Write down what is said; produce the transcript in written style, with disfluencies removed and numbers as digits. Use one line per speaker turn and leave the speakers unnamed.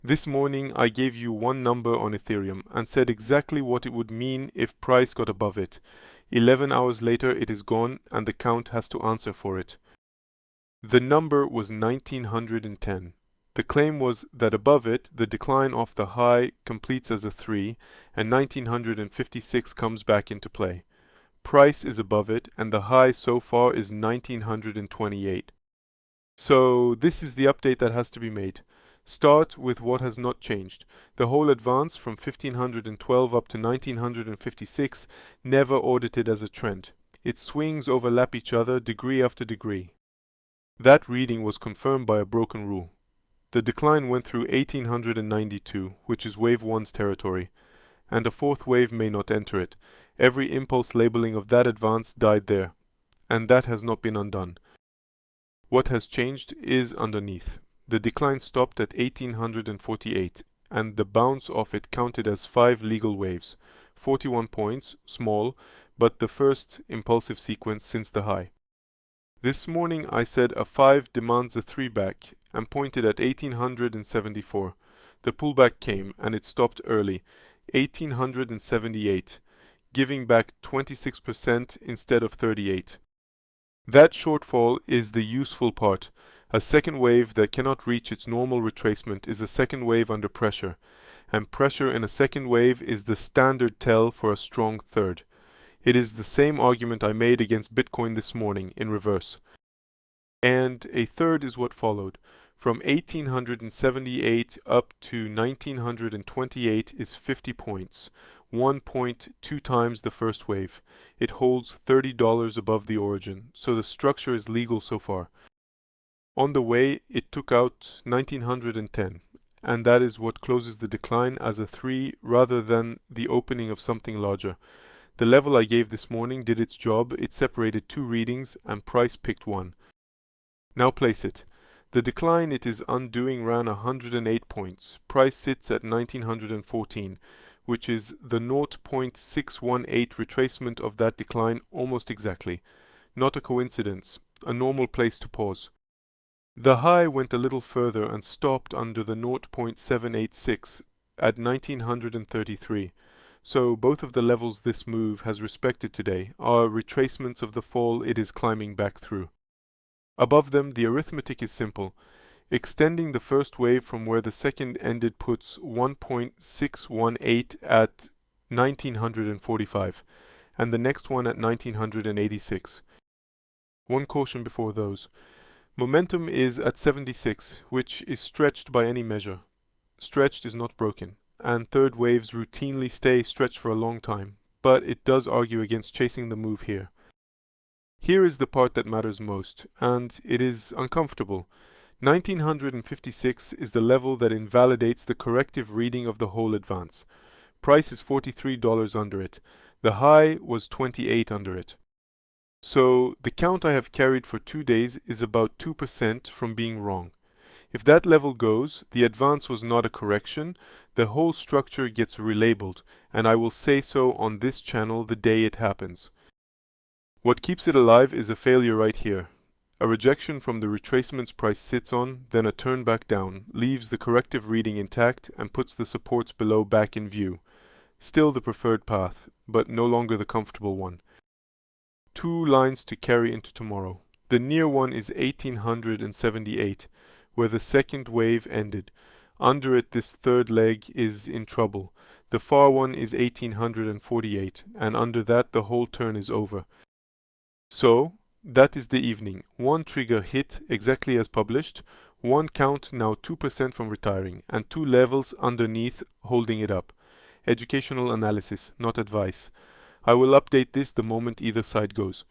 This morning I gave you one number on Ethereum and said exactly what it would mean if price got above it. 11 hours later it is gone and the count has to answer for it. The number was 1910. The claim was that above it, the decline off the high completes as a 3 and 1956 comes back into play. Price is above it and the high so far is 1928. So this is the update that has to be made. Start with what has not changed. The whole advance from 1512 up to 1956 never audited as a trend. Its swings overlap each other degree after degree. That reading was confirmed by a broken rule. The decline went through 1892, which is wave 1's territory, and a fourth wave may not enter it. Every impulse labeling of that advance died there, and that has not been undone. What has changed is underneath. The decline stopped at 1848, and the bounce off it counted as 5 legal waves, 41 points, small, but the first impulsive sequence since the high. This morning I said a 5 demands a 3 back, and pointed at 1874. The pullback came, and it stopped early, 1878, giving back 26% instead of 38. That shortfall is the useful part. A second wave that cannot reach its normal retracement is a second wave under pressure, and pressure in a second wave is the standard tell for a strong third. It is the same argument I made against Bitcoin this morning in reverse. And a third is what followed. From 1878 up to 1928 is 50 points, 1.2 times the first wave. It holds $30 above the origin, so the structure is legal so far. On the way, it took out 1910, and that is what closes the decline as a 3 rather than the opening of something larger. The level I gave this morning did its job. It separated 2 readings and price picked one. Now place it. The decline it is undoing ran 108 points. Price sits at 1914, which is the 0.618 retracement of that decline almost exactly. Not a coincidence, a normal place to pause. The high went a little further and stopped under the 0.786 at 1933. So both of the levels this move has respected today are retracements of the fall it is climbing back through. Above them, the arithmetic is simple. Extending the first wave from where the second ended puts 1.618 at 1945, and the next one at 1986. One caution before those. Momentum is at 76, which is stretched by any measure. Stretched is not broken, and third waves routinely stay stretched for a long time, but it does argue against chasing the move here. Here is the part that matters most, and it is uncomfortable. 1956 is the level that invalidates the corrective reading of the whole advance. Price is $43 under it. The high was 28 under it. So the count I have carried for 2 days is about 2% from being wrong. If that level goes, the advance was not a correction, the whole structure gets relabeled, and I will say so on this channel the day it happens. What keeps it alive is a failure right here. A rejection from the retracements price sits on, then a turn back down, leaves the corrective reading intact and puts the supports below back in view. Still the preferred path, but no longer the comfortable one. 2 lines to carry into tomorrow. The near one is 1878, where the second wave ended. Under it this third leg is in trouble. The far one is 1848, and under that the whole turn is over. So, that is the evening. 1 trigger hit exactly as published, 1 count now 2% from retiring, and 2 levels underneath holding it up. Educational analysis, not advice. I will update this the moment either side goes.